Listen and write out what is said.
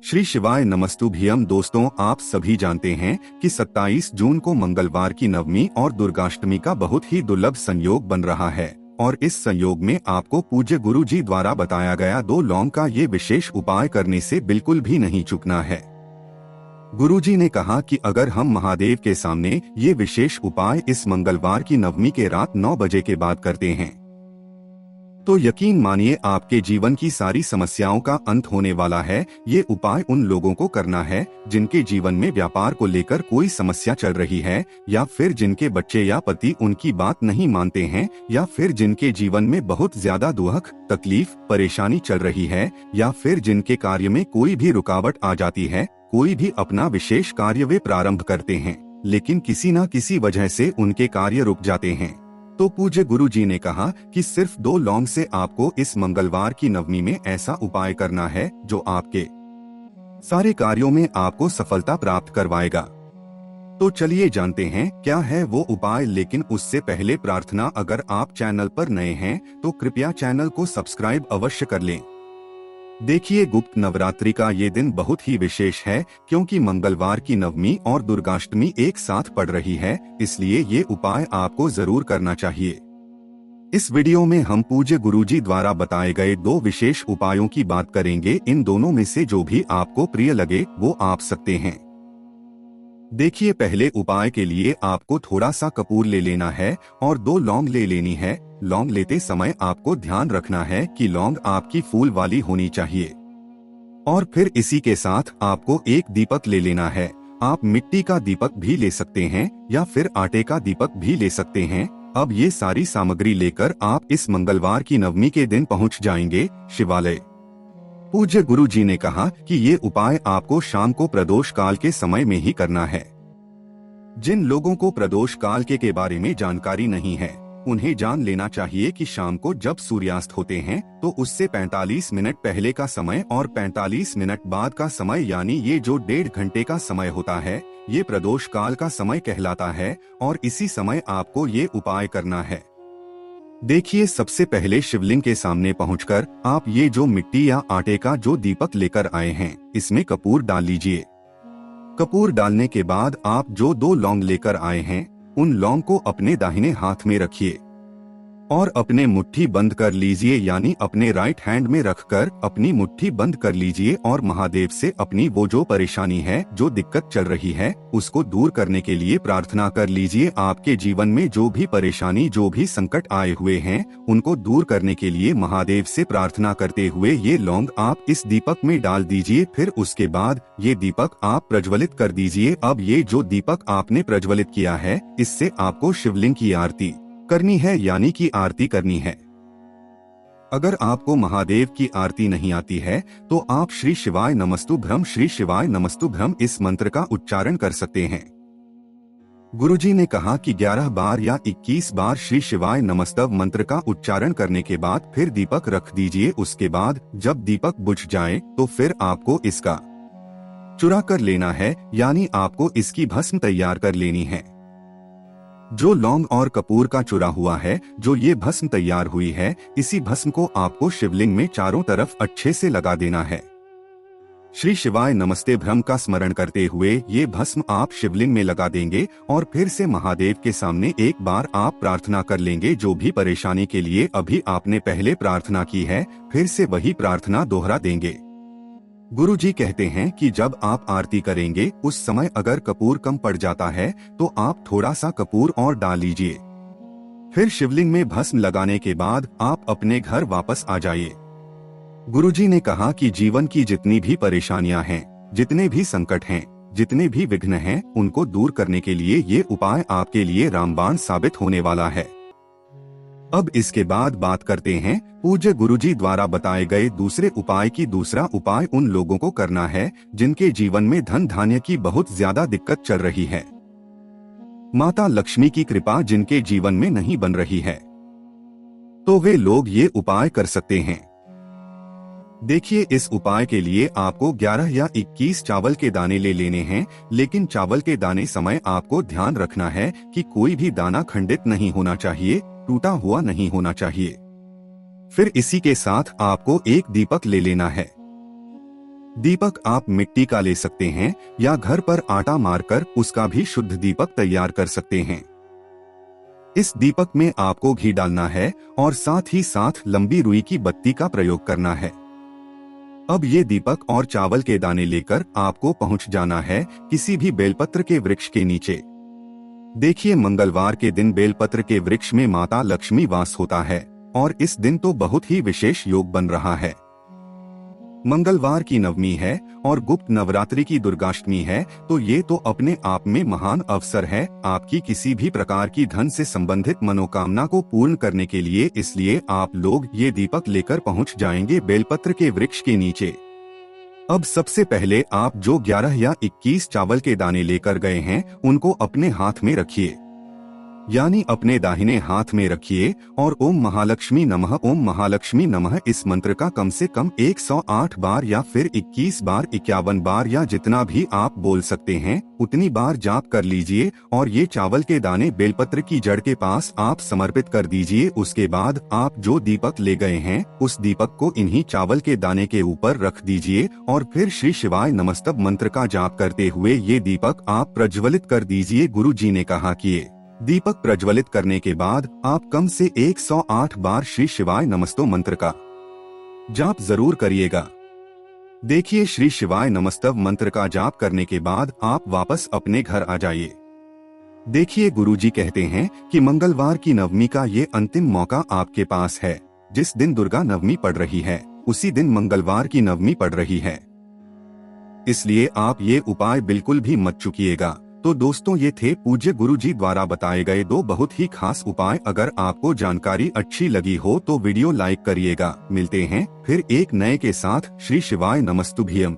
श्री शिवाय नमस्तुभ्यम। दोस्तों, आप सभी जानते हैं कि 27 जून को मंगलवार की नवमी और दुर्गाष्टमी का बहुत ही दुर्लभ संयोग बन रहा है और इस संयोग में आपको पूज्य गुरु जी द्वारा बताया गया 2 लौंग का ये विशेष उपाय करने से बिल्कुल भी नहीं चूकना है। गुरु जी ने कहा कि अगर हम महादेव के सामने ये विशेष उपाय इस मंगलवार की नवमी के रात 9 बजे के बाद करते हैं तो यकीन मानिए आपके जीवन की सारी समस्याओं का अंत होने वाला है। ये उपाय उन लोगों को करना है जिनके जीवन में व्यापार को लेकर कोई समस्या चल रही है, या फिर जिनके बच्चे या पति उनकी बात नहीं मानते हैं, या फिर जिनके जीवन में बहुत ज्यादा दुख, तकलीफ, परेशानी चल रही है, या फिर जिनके कार्य में कोई भी रुकावट आ जाती है। कोई भी अपना विशेष कार्य वे प्रारंभ करते हैं लेकिन किसी न किसी वजह से उनके कार्य रुक जाते हैं। तो पूज्य गुरु जी ने कहा कि सिर्फ 2 लौंग से आपको इस मंगलवार की नवमी में ऐसा उपाय करना है जो आपके सारे कार्यों में आपको सफलता प्राप्त करवाएगा। तो चलिए जानते हैं क्या है वो उपाय, लेकिन उससे पहले प्रार्थना, अगर आप चैनल पर नए हैं तो कृपया चैनल को सब्सक्राइब अवश्य कर लें। देखिए, गुप्त नवरात्रि का ये दिन बहुत ही विशेष है क्योंकि मंगलवार की नवमी और दुर्गाष्टमी एक साथ पड़ रही है, इसलिए ये उपाय आपको जरूर करना चाहिए। इस वीडियो में हम पूज्य गुरुजी द्वारा बताए गए 2 विशेष उपायों की बात करेंगे। इन दोनों में से जो भी आपको प्रिय लगे वो आप सकते हैं। देखिए, पहले उपाय के लिए आपको थोड़ा सा कपूर ले लेना है और 2 लौंग ले लेनी है। लौंग लेते समय आपको ध्यान रखना है कि लौंग आपकी फूल वाली होनी चाहिए। और फिर इसी के साथ आपको एक दीपक ले लेना है। आप मिट्टी का दीपक भी ले सकते हैं या फिर आटे का दीपक भी ले सकते हैं। अब ये सारी सामग्री लेकर आप इस मंगलवार की नवमी के दिन पहुंच जाएंगे शिवालय। पूज्य गुरु जी ने कहा कि ये उपाय आपको शाम को प्रदोष काल के समय में ही करना है। जिन लोगों को प्रदोष काल के बारे में जानकारी नहीं है उन्हें जान लेना चाहिए कि शाम को जब सूर्यास्त होते हैं तो उससे 45 मिनट पहले का समय और 45 मिनट बाद का समय, यानी ये जो 1.5 घंटे का समय होता है, ये प्रदोष काल का समय कहलाता है और इसी समय आपको ये उपाय करना है। देखिए, सबसे पहले शिवलिंग के सामने पहुंचकर आप ये जो मिट्टी या आटे का जो दीपक लेकर आए हैं इसमें कपूर डाल लीजिए। कपूर डालने के बाद आप जो 2 लौंग लेकर आए हैं उन लौंग को अपने दाहिने हाथ में रखिए और अपने मुट्ठी बंद कर लीजिए, यानी अपने राइट हैंड में रखकर अपनी मुट्ठी बंद कर लीजिए और महादेव से अपनी वो जो परेशानी है, जो दिक्कत चल रही है, उसको दूर करने के लिए प्रार्थना कर लीजिए। आपके जीवन में जो भी परेशानी, जो भी संकट आए हुए हैं उनको दूर करने के लिए महादेव से प्रार्थना करते हुए ये लौंग आप इस दीपक में डाल दीजिए। फिर उसके बाद ये दीपक आप प्रज्वलित कर दीजिए। अब ये जो दीपक आपने प्रज्वलित किया है इससे आपको शिवलिंग की आरती करनी है, यानी कि आरती करनी है। अगर आपको महादेव की आरती नहीं आती है तो आप श्री शिवाय नमस्तुभ्यम, श्री शिवाय नमस्तुभ्यम इस मंत्र का उच्चारण कर सकते हैं। गुरुजी ने कहा कि 11 बार या 21 बार श्री शिवाय नमस्तव मंत्र का उच्चारण करने के बाद फिर दीपक रख दीजिए। उसके बाद जब दीपक बुझ जाए तो फिर आपको इसका चुरा कर लेना है, यानी आपको इसकी भस्म तैयार कर लेनी है। जो लौंग और कपूर का चुरा हुआ है, जो ये भस्म तैयार हुई है, इसी भस्म को आपको शिवलिंग में चारों तरफ अच्छे से लगा देना है। श्री शिवाय नमस्ते भ्रम का स्मरण करते हुए ये भस्म आप शिवलिंग में लगा देंगे और फिर से महादेव के सामने एक बार आप प्रार्थना कर लेंगे। जो भी परेशानी के लिए अभी आपने पहले प्रार्थना की है फिर से वही प्रार्थना दोहरा देंगे। गुरु जी कहते हैं कि जब आप आरती करेंगे उस समय अगर कपूर कम पड़ जाता है तो आप थोड़ा सा कपूर और डाल लीजिए। फिर शिवलिंग में भस्म लगाने के बाद आप अपने घर वापस आ जाइए। गुरु जी ने कहा कि जीवन की जितनी भी परेशानियां हैं, जितने भी संकट हैं, जितने भी विघ्न हैं, उनको दूर करने के लिए ये उपाय आपके लिए रामबाण साबित होने वाला है। अब इसके बाद बात करते हैं पूज्य गुरुजी द्वारा बताए गए दूसरे उपाय की। दूसरा उपाय उन लोगों को करना है जिनके जीवन में धन धान्य की बहुत ज्यादा दिक्कत चल रही है, माता लक्ष्मी की कृपा जिनके जीवन में नहीं बन रही है, तो वे लोग ये उपाय कर सकते हैं। देखिए, इस उपाय के लिए आपको 11 या 21 चावल के दाने ले लेने हैं, लेकिन चावल के दाने समय आपको ध्यान रखना है कि कोई भी दाना खंडित नहीं होना चाहिए, टूटा हुआ नहीं होना चाहिए। फिर इसी के साथ आपको एक दीपक ले लेना है। दीपक आप मिट्टी का ले सकते हैं या घर पर आटा मारकर उसका भी शुद्ध दीपक तैयार कर सकते हैं। इस दीपक में आपको घी डालना है और साथ ही साथ लंबी रुई की बत्ती का प्रयोग करना है। अब ये दीपक और चावल के दाने लेकर आपको पहुंच जाना है किसी भी बेलपत्र के वृक्ष के नीचे। देखिए, मंगलवार के दिन बेलपत्र के वृक्ष में माता लक्ष्मी वास होता है और इस दिन तो बहुत ही विशेष योग बन रहा है। मंगलवार की नवमी है और गुप्त नवरात्रि की दुर्गाष्टमी है, तो ये तो अपने आप में महान अवसर है आपकी किसी भी प्रकार की धन से संबंधित मनोकामना को पूर्ण करने के लिए। इसलिए आप लोग ये दीपक लेकर पहुंच जाएंगे बेलपत्र के वृक्ष के नीचे। अब सबसे पहले आप जो 11 या 21 चावल के दाने लेकर गए हैं उनको अपने हाथ में रखिए, यानी अपने दाहिने हाथ में रखिए और ओम महालक्ष्मी नमः इस मंत्र का कम से कम 108 बार या फिर 21 बार, 51 बार या जितना भी आप बोल सकते हैं उतनी बार जाप कर लीजिए और ये चावल के दाने बेलपत्र की जड़ के पास आप समर्पित कर दीजिए। उसके बाद आप जो दीपक ले गए हैं उस दीपक को इन्हीं चावल के दाने के ऊपर रख दीजिए और फिर श्री शिवाय नमस्तव मंत्र का जाप करते हुए ये दीपक आप प्रज्वलित कर दीजिए। गुरु जी ने कहा कि दीपक प्रज्वलित करने के बाद आप कम से 108 बार श्री शिवाय नमस्तो मंत्र का जाप जरूर करिएगा। देखिए, श्री शिवाय नमस्तव मंत्र का जाप करने के बाद आप वापस अपने घर आ जाइए। देखिए, गुरुजी कहते हैं कि मंगलवार की नवमी का ये अंतिम मौका आपके पास है। जिस दिन दुर्गा नवमी पड़ रही है उसी दिन मंगलवार की नवमी पड़ रही है, इसलिए आप ये उपाय बिल्कुल भी मत चूकिएगा। तो दोस्तों, ये थे पूज्य गुरुजी द्वारा बताए गए 2 बहुत ही खास उपाय। अगर आपको जानकारी अच्छी लगी हो तो वीडियो लाइक करिएगा। मिलते हैं फिर एक नए के साथ। श्री शिवाय नमस्तुभ्यम।